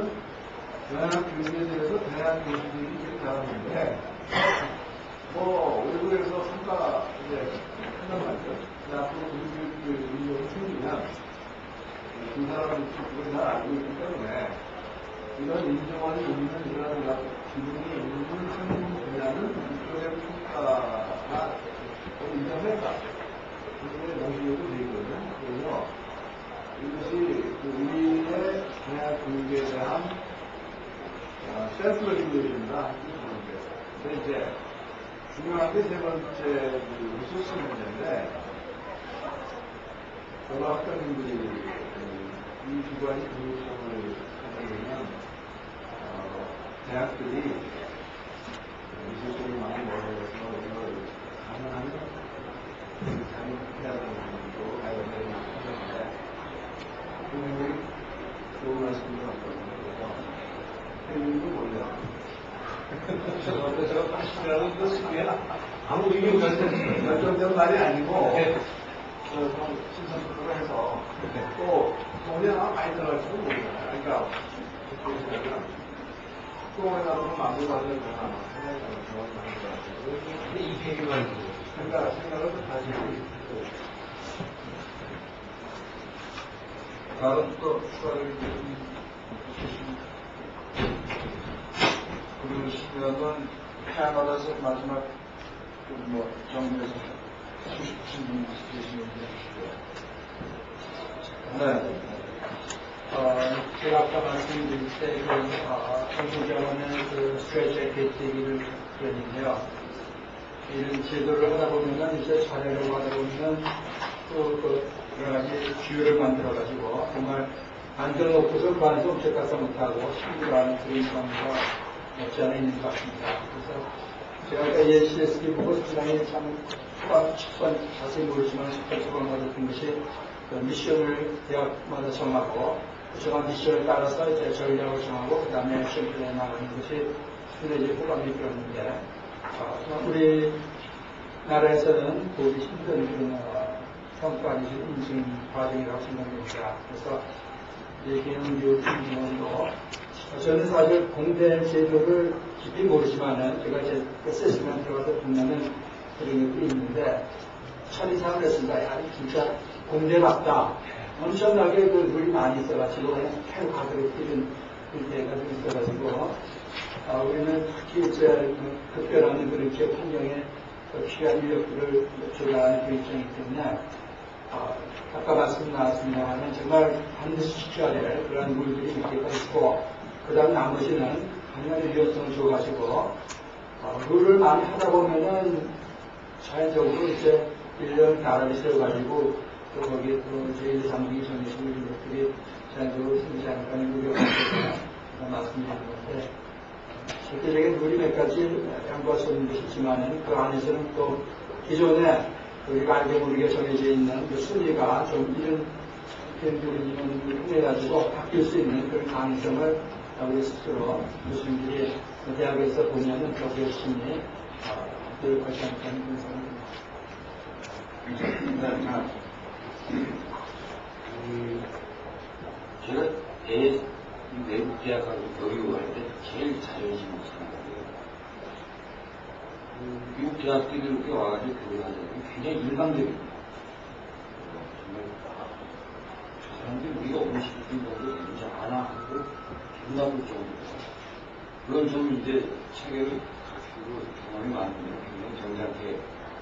대학 교육에 대해서 대학 교수들이 이렇게 하는데 외국에서 평가 이제 한단 말이죠. 앞으로 교육 운동이 생기면 그 사람은 그걸 잘 알고 있기 때문에 이런 인정원이 있는 이런 기능이 있는 학문 분야는 이쪽의 평가가 인정했다. 그게 공식으로 되어 있거든요. 그래서 이것이 우리의 대학 교육에 대한 셀프 레귤레이션이다. 근데 이제 중요한 게 세 번째 리소스 문제인데 여러 학생들이 이 기관이 교육청을 하게 되면 대학들이 리소스를 많이 먹어서 이걸 가능하면 자립해야 되는 것도 가이드라인이 있는데 분명히 좋은 말씀을 하거든요. 그래서 혜민도 몰라요. 제가 80이라는 그 시기에 아무 의미 결정된 말이 아니고 신선수를 해서 또 돈이 많이 들어갈지도 모르잖아요. 그러니까 똥에 나오면 만들어가야 되나 생각이 많이 들어가지고 이 얘기만 생각을 다시 다른 또 추가를 그러시면은 패널에서 마지막 정리해서 하고 싶으신 분이 계시면 해주시고요. 네. 제가 아까 말씀드릴 때, 청소년의 스트레스 액티비티를 그랬는데요. 이런 제도를 하다 보면, 이제 사례를 하다 보면, 또 여러 가지 기회를 만들어가지고, 정말 앉아놓고서 관에서 object가서 못하고, 신기한 그런 경우가 없지 않아 있는 것 같습니다. 그래서 제가 ACSD 보고 상당히 참 초반 자세히 모르지만 초반 받았던 것이 미션을 대학마다 정하고 정한 미션에 따라서 이제 전략을 정하고 그 다음에 액션 플랜 나가는 것이 상당히 호감이 들었는데 우리 나라에서는 보기 힘든 그런 평가이지 인증 과정이라고 생각됩니다. 그래서 개인교육 인증원도 저는 사실 공대 제도를 깊이 모르지만은 제가 이제 어세스먼트 들어가서 보면은 그런 것도 있는데 참 이상을 했습니다. 아니 진짜 공대 같다. 엄청나게 그 물이 많이 있어가지고 그냥 계속 가득 뛰는 때가 좀 있어가지고 우리는 특히 이제 급변하는 그런 기업 환경에 필요한 인력들을 조달하는 그 입장이기 때문에 아까 말씀 나왔습니다만 정말 반드시 지켜야 될 그런 물들이 몇 개가 있고 그 다음 나머지는 당연히 유연성을 줘가지고 물을 많이 하다 보면은 자연적으로 이제 1년 나라를 세워가지고 또 거기에 또 제1, 3기 전해주는 이런 것들이 자연적으로 생기지 않을까 하는 우려가 있어서 말씀드리는 건데 실제적인 물이 몇 가지 양보할 수 없는 것이 있지만은 그 안에서는 또 기존에 우리가 알게 모르게 정해져 있는 그 순위가 좀 이런 인원을 통해가지고 바뀔 수 있는 그런 가능성을 우리 스스로 교수님들이 대학에서 보면은 더 열심히 노력하지 않을까 하는 그런 생각입니다. 제가 외국 대학하고 교육할 때 제일 자존심이 상하고요. 미국 대학들이 이렇게 와가지고 교육하자면 굉장히 일방적입니다. 정말 저 사람들이 우리가 음식을 정도 되는지 아나 하고 기분 나쁠 정도로 그런 좀 이제 체계를 갖추고 경험이 많으면 굉장히 정상하게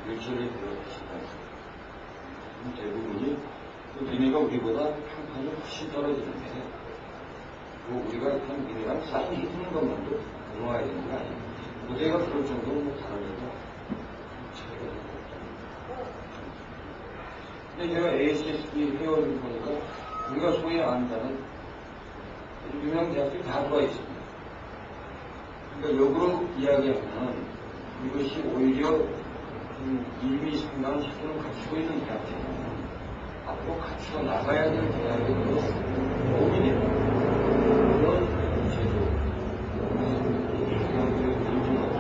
일처리에 들어가신다. 대부분이 또 니네가 우리보다 평판이 훨씬 떨어지는데 우리가 그냥 니네랑 싸움 해주는 것만도 고마워야 되는 거 아니에요. 무대가 그럴 정도로 뭐 다른 데도 차이가 있고. 근데 제가 ACSB 회원을 보니까 우리가 소위 안다는 유명 대학들이 다 들어와 있습니다. 그러니까 역으로 이야기하면 이것이 오히려 이미 상당한 수준을 갖추고 있는 대학들은 앞으로 갖추어 나가야 될 대학의 도움이 됩니다. 그런 제도, 대학들을 인정하고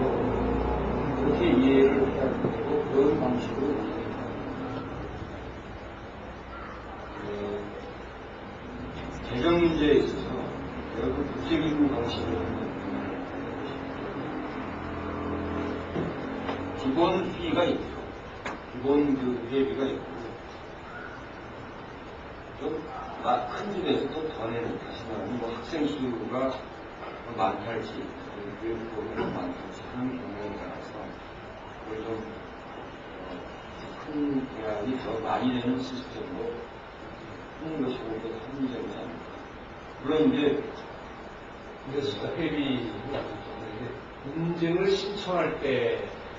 그렇게 이해를 해야 되고 그런 방식으로 운영해야 됩니다. 재정 문제에 있어서 여러분 국제기구 방식으로 기본 피가 있고, 기본 그 회비가 있고, 좀 큰 집에서 더 내는, 다시 말하면 뭐 학생 수가 많달지, 교육법이 많달지 하는 경우에 따라서, 그걸 좀, 큰 대학이 더 많이 내는 시스템으로 하는 것이 오히려 합리적이지 않을까. 물론 이제, 그래서 회비, 인증을 신청할 때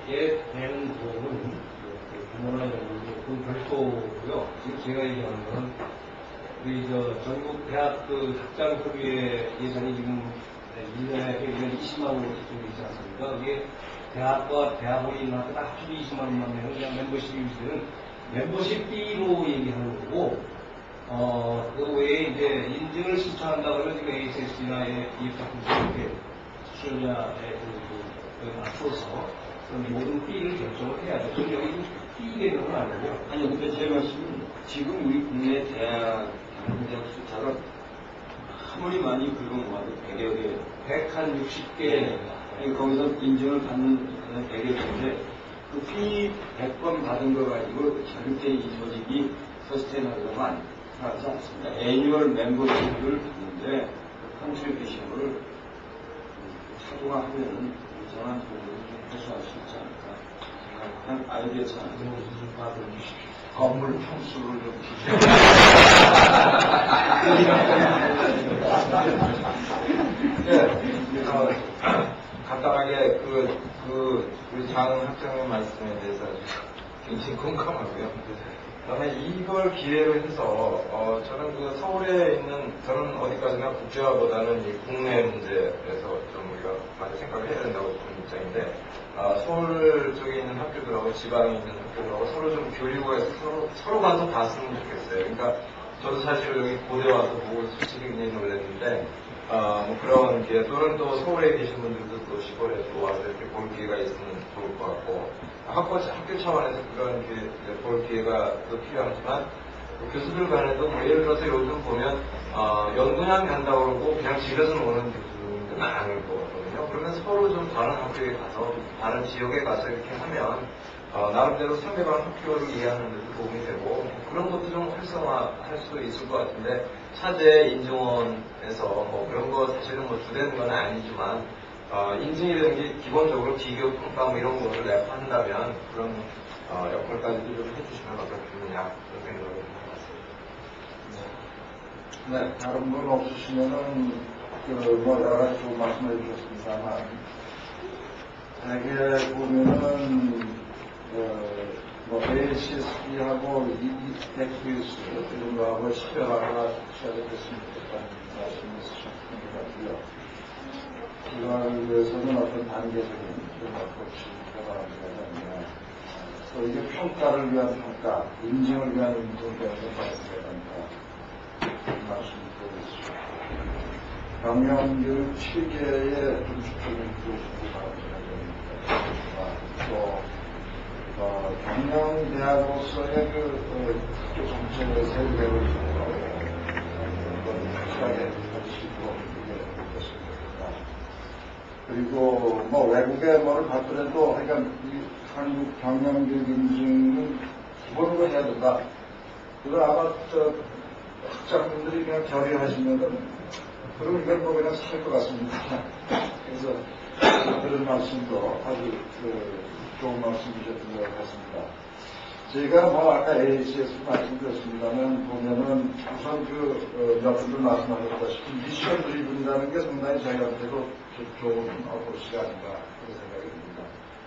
에 되는 부분은 부모나 그 별도고요. 지금 제가 얘기하는 것은 우리 전국 대학 그 학장 협의회 예산이 지금 1년에 20만 원 정도 있지 않습니까? 그게 대학과 대학원이 있는 다 합쳐서 20만 원만 내는 그냥 멤버십이 있으면 멤버십 B로 얘기하는 거고 그 외에 이제 인증을 신청한다 그러면 지금 ASS나 EF학교 이렇게 수련자의 그 맞춰서 모든 B를 결정을 해야죠. 지금 여기 B 개념은 아니고요. 아니, 근데 제 말씀은 지금 우리 국내 대학 숫자가 아무리 많이 긁어모아도 100여 개, 160개. 거기서 인증을 받는 100여 개인데 그 피 100번 받은 거 가지고 절대 이 조직이 서스테이너블하면 하지 않습니다. 애니얼 멤버십을 받는데 컨트리뷰션을 차동화하면은 이상한 부분을 해소할 수 있지 않을까 생각하는 아이디어처럼 건물 평수를 좀 간단하게 우리 장 학장님 말씀에 대해서 굉장히 공감하고요. 그다음에 이걸 기회로 해서 저는 그 서울에 있는 저는 어디까지나 국제화보다는 이 국내 문제에서 좀 우리가 많이 생각을 해야 된다고 보는 입장인데 서울 쪽에 있는 학교들하고 지방에 있는 학교들하고 서로 좀 교류해서 서로 가서 봤으면 좋겠어요. 그러니까 저도 사실 여기 고대 와서 보고 솔직히 굉장히 놀랐는데 뭐 그런 기회 또는 또 서울에 계신 분들도 또 시골에 또 와서 이렇게 볼 기회가 있으면 좋을 것 같고 학교 차원에서 그런 기회, 볼 기회가 또 필요하지만 교수들 간에도 뭐 예를 들어서 요즘 보면 연구냥 간다고 그러고 그냥 집에서 노는 교수님들 많을 거거든요. 그러면 서로 좀 다른 학교에 가서 다른 지역에 가서 이렇게 하면 나름대로 상대방 학교를 이해하는 데도 도움이 되고 그런 것도 좀 활성화할 수 있을 것 같은데 차제 인증원에서 뭐 그런 거 사실은 뭐 주된 건 아니지만 인증이라는 게 기본적으로 비교 평가 뭐 이런 거를 내한다면 그런 역할까지도 좀 해주시면 어떻겠느냐 그런 생각을 하는 것 같습니다. 네, 다른 분 없으시면은 뭐 여러 가지 좀 말씀해 주셨습니다만 대개 보면은 뭐 ACSB하고 ETECS 이런 거하고 시별화가 시작됐으면 좋겠다는 말씀이 있으셨던 것 같고요. 이걸 위해서는 어떤 단계적인 그런 어프로치가 바랍니다. 또 이게 평가를 위한 평가, 인증을 위한 인증을 위한 평가가 된다. 말씀을 드리겠습니다. 경영교육 7개의 중축적인 교육을 바랍니다. 또 경영대학으로서의 학교 정책의 세계를 시간에 가지시도록 되겠습니다. 그리고 뭐 외국의 뭐를 봤더라도 그러니까 이 한국 경영교육 인증은 기본으로 해야 된다. 그거 아마 학장님들이 그냥 결의하시면은 그럼 이건 뭐 그냥 살 것 같습니다. 그래서 그런 말씀도 아주 좋은 말씀이셨던 것 같습니다. 제가 뭐 아까 ACS 말씀드렸습니다만 보면은 우선 몇 분들 말씀하셨다시피 미션 드리븐이라는 게 상당히 저희한테도 좋은 어프로치가 아닌가 그런 생각이 듭니다.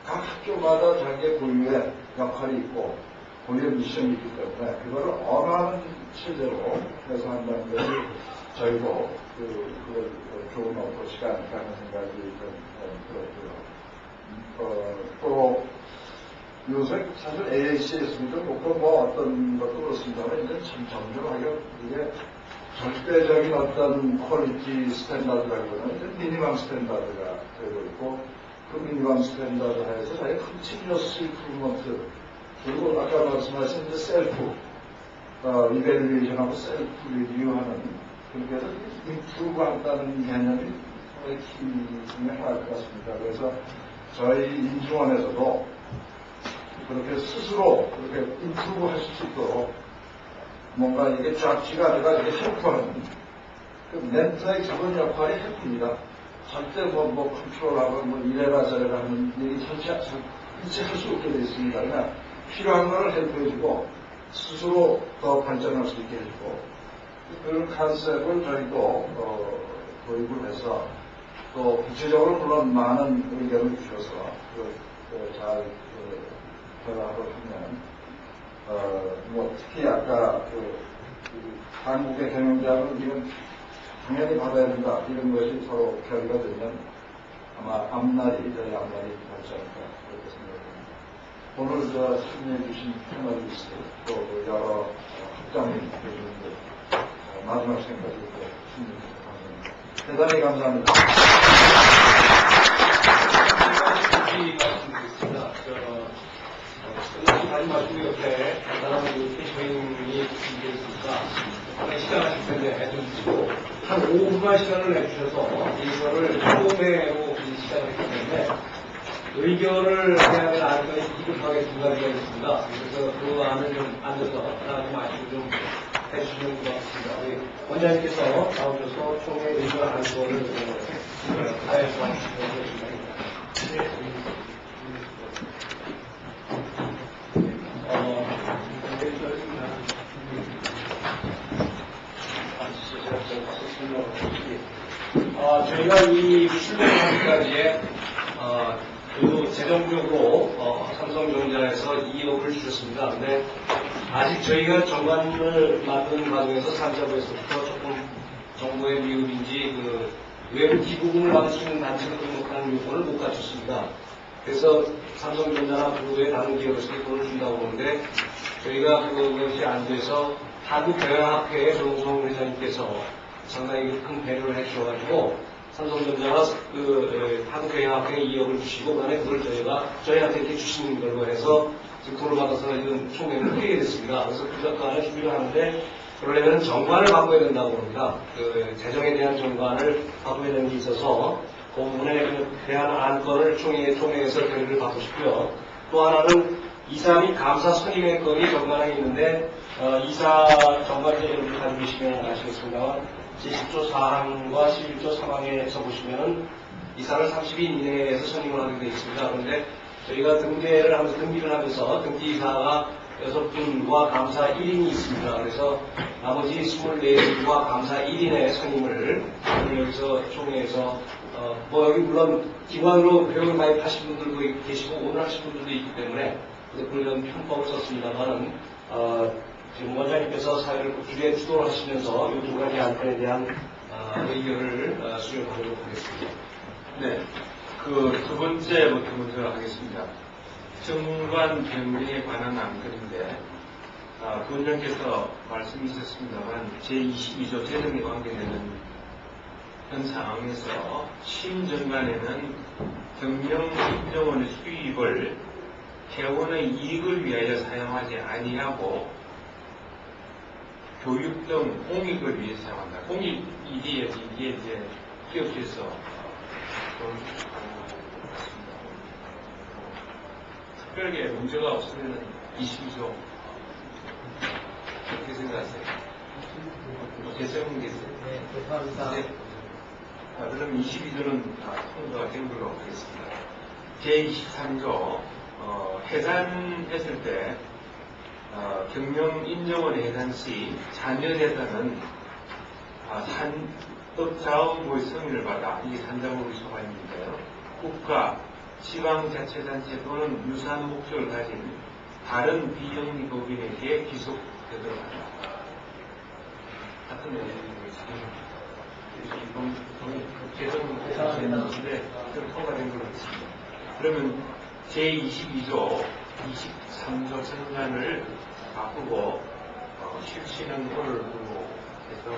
각 학교마다 자기의 고유의 역할이 있고 고유의 미션이 있기 때문에 그거를 언어하는 체제로 해서 한다는 것을 저희도 그걸 좋은 어프로치가 아닐까 하는 생각이 좀 들었고요. 또 요새 사실 AACS도 그렇고 뭐 어떤 것도 그렇습니다만 이제 참 점점하게 이게 절대적인 어떤 퀄리티 스탠다드라기보다는 이제 미니멈 스탠다드가 되고 있고 그 미니멈 스탠다드 하에서 자기 컨티뉴어스 임프루먼트 그리고 아까 말씀하신 이제 셀프 이벨리에이션하고 셀프 리뷰하는 그렇게 해서 임프루브한다는 개념이 상당히 키 중에 하나일 것 같습니다. 그래서 저희 인증원에서도 그렇게 스스로 그렇게 임프루브 할 수 있도록 뭔가 이게 잡지가 아니라 이게 헬프하는 그 멘토의 기본 역할이 헬프입니다. 절대 뭐 컨트롤하고 뭐 이래라 저래라 하는 얘기 일체 할 수 없게 되어 있습니다. 그냥 필요한 거를 헬프해주고 스스로 더 발전할 수 있게 해주고 그런 컨셉을 저희도 도입을 해서 또 구체적으로 물론 많은 의견을 주셔서 잘 대화를 하면 뭐 특히 아까 한국의 경영자는 이건 당연히 받아야 된다 이런 것이 서로 결의가 되면 아마 앞날이 저희 앞날이 밝지 않을까 그렇게 생각합니다. 오늘 참여해 주신 패널리스트 또 여러 학장님들 마지막 시간까지 감사합니다. 대단히 감사합니다. 말씀드리겠습니다. 다른 말씀 옆에 간단한 캐시메인이 준비되어 있으니까 시간 하실 텐데 좀 주시고 한 5분만 시간을 내주셔서 이거를 처음으로 시작을 했기 때문에 의견을 해야 될 안건이 기급하게 두 가지가 있습니다. 그래서 그 안을 좀 앉아서 하나님 말씀 좀 해주시면 것 같습니다. 우리 원장님께서 나오셔서 총회 의견 안건을 하여서 해주시면 되겠습니다. 저희가 이 출범하기까지에 재정적으로 삼성전자에서 2억을 주셨습니다. 근데 아직 저희가 정관을 만드는 과정에서 산자부에서부터 조금 정부의 미흡인지 외부 기부금을 받을 수 있는 단체가 등록하는 요건을 못 갖췄습니다. 그래서 삼성전자나 그 외 다른 기업에서 돈을 준다고 보는데 저희가 그것이 안 돼서 한국경영학회의 조동성 회장님께서 상당히 큰 배려를 해주셔가지고 삼성전자가 한국경영학회에 2억을 주시고 그다음에 그걸 저희한테 이렇게 주시는 걸로 해서 지금 돈을 받아서 이런 총회를 하게 됐습니다. 그래서 그 안에 준비를 하는데 그러려면 정관을 바꿔야 된다고 합니다. 재정에 대한 정관을 바꿔야 되는 게 있어서 그 부분에 대한 안건을 총회에서 결의를 받고 싶고요. 또 하나는 이사 및 감사 선임의 건이 정관에 있는데 이사 정관제 여러분들 가지고 계시면 아시겠습니다만 제10조 4항과 11조 3항에서 보시면은 이사를 30인 이내에서 선임을 하게 되어 있습니다. 그런데 저희가 등기를 하면서 등기이사가 6분과 감사 1인이 있습니다. 그래서 나머지 24분과 감사 1인의 선임을 여기서 총회에서 여기 물론 기관으로 회원을 가입하신 분들도 계시고 오늘 하신 분들도 있기 때문에 그런 편법을 썼습니다만은 지금 원장님께서 사회를 주도를 하시면서 이 두 가지 안건에 대한 의견을 수렴하도록 하겠습니다. 네, 그 두 번째부터 먼저 하겠습니다. 정관 변경에 관한 안건인데, 부원장께서 말씀하셨습니다만 제22조 재정에 관계되는 현 상황에서 신정관에는 경영행정원의 수입을 회원의 이익을 위하여 사용하지 아니하고 교육 등 공익을 위해 사용한다. 공익 이게 이제 기업에서 특별하게 문제가 없으면 22조 어떻게 생각하세요? 개정되겠어요? 네, 죄송합니다. 네. 그럼 22조는 통과가 된 걸로 하겠습니다. 제23조 해산했을 때 경영인정원 해산 시 자녀재산은 산업자원부의 승인을 받아 이게 산자원부의 소관인데요. 국가, 지방자치단체 또는 유사한 목적을 가진 다른 비영리 법인에게 귀속되도록 한다. 같은 내용이고 있습니다. 개정됐는데 통과된 걸로 있습니다. 그러면 제22조, 23조 정관을 바꾸고 실시는 오늘 등록해서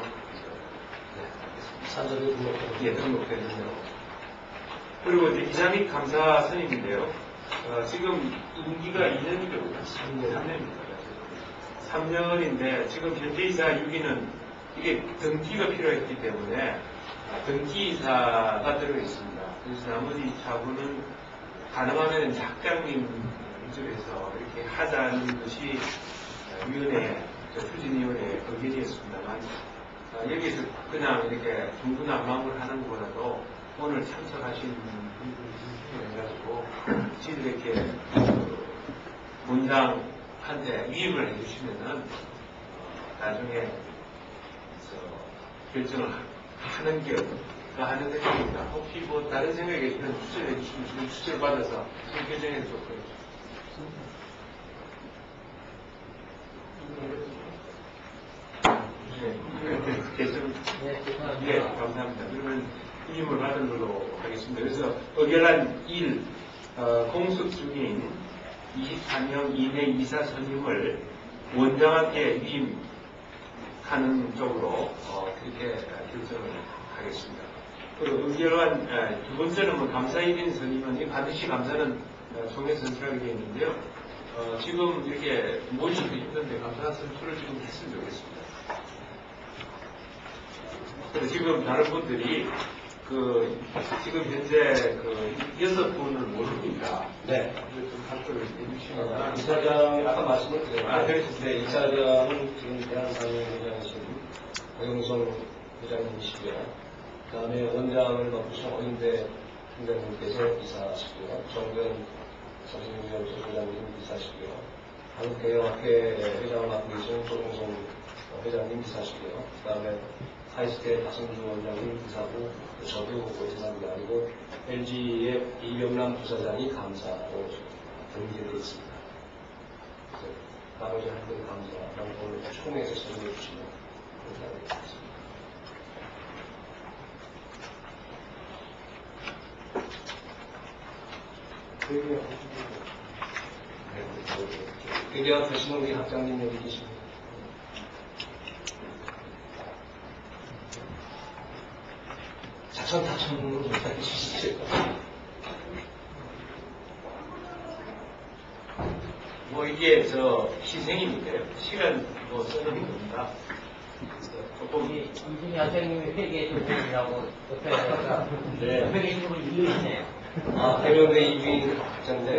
산전에 등록되는 대로. 그리고 이제 이사 및 감사 선임인데요. 지금 임기가 2년이거든요. 3년입니다. 3년인데 지금 현재 이사 6위는 이게 등기가 필요했기 때문에 등기이사가 들어있습니다. 그래서 나머지 4분은 가능하면 학장님 위주에서 이렇게 하자는 것이 추진위원회 의견이었습니다만 여기서 그냥 이렇게 중구난방을 하는 것보다도 오늘 참석하신 분들 해가지고 이렇게 본장한테 위임을 해주시면은 나중에 결정을 하는 게 하는 생각입니다. 혹시 뭐 다른 생각이 계시면 추천해 주시면 지금 추천을 받아서 지금 결정해 줬고요. 네, 감사합니다. 그러면 위임을 받은 걸로 하겠습니다. 그래서 의결한 1. 공석 중인 24명 이내 이사 선임을 원장한테 위임하는 쪽으로 그렇게 결정을 하겠습니다. 그리고 의결한 두 번째는 뭐 감사 1인 선임은 반드시 감사는 총회 선출하게 되어 있는데요. 지금 이렇게 모시기 힘든데 감사 선출을 지금 했으면 좋겠습니다. 그리고 지금 다른 분들이 지금 현재 6분을 모릅니다. 네. 좀 발표를 해주시면. 이사장 아까 말씀을 드렸는데 그렇습니다. 네, 이사장은 지금 대한상인회장이신 박영성 회장님이시고요. 그 다음에 원장을 맡으신 어인대 팀장님께서 이사하시고요. 정변 정신위원회 소장님 이사하시고요. 한국대형학회 회장을 맡고 계신 조동성 회장님 이사하시고요. 그 다음에 하이스테 박성주 원장님 이사고 저도 이사입니다. 그리고 LG의 이병남 부사장이 감사로 등기되어 있습니다. 나머지 한 분 감사랑 오늘 총회에서 설명해 주시면 감사드리겠습니다. 의견 되시는 우리 학장님 여기 계십니다. 자천타천으로 부탁해 주시죠. 뭐 이게 희생입니까요? 시간 쓰는 겁니다. 조금 이준희 학장님이 회계 조정이라고 옆에다가 네. 옆에 계신 분을 이으시네요. 해명대 이주인 학장인데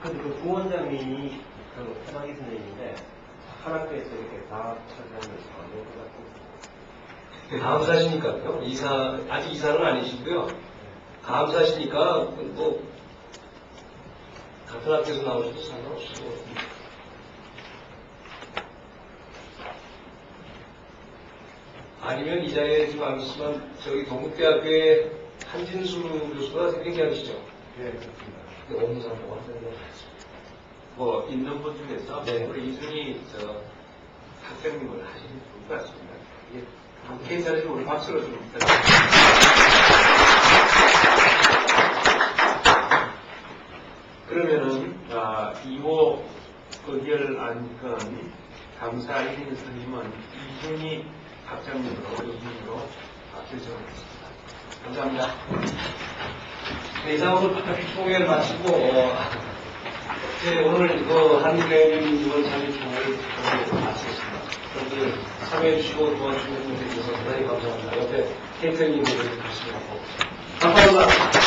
근데 그 부원장님이 그 해방이 선생님인데 한 학교에서 이렇게 다 찾아내면서 안 될 것 같고. 감사하시니까요. 아직 이사는 아니시고요. 감사하시니까 뭐 같은 학교에서 나오셔도 상관없으시고. 아니면 이 자리에 지금 안 계시지만 저기 동국대학교의 한진수 교수가 생각하시죠? 네, 그렇습니다. 없는 사람 뭐 하는 뭐 있는 분 중에서 네. 우리 이준희 학생님을 하시면 좋을 것 같습니다. 예. 함께 인사해 주고 우리 박수로 좀 부탁드립니다. 그러면은 2호 의결 안건 감사 1인 선임은 이준희 학장님으로 교수님으로 결정하겠습니다. 감사합니다. 네, 이상으로 총회를 마치고 오늘 한국외국인 자유총회를 마치겠습니다. 여러분들 참여해주시고 도와주시는 분들에 대해서 대단히 감사합니다. 옆에 케이터링님들 계시고 감사합니다.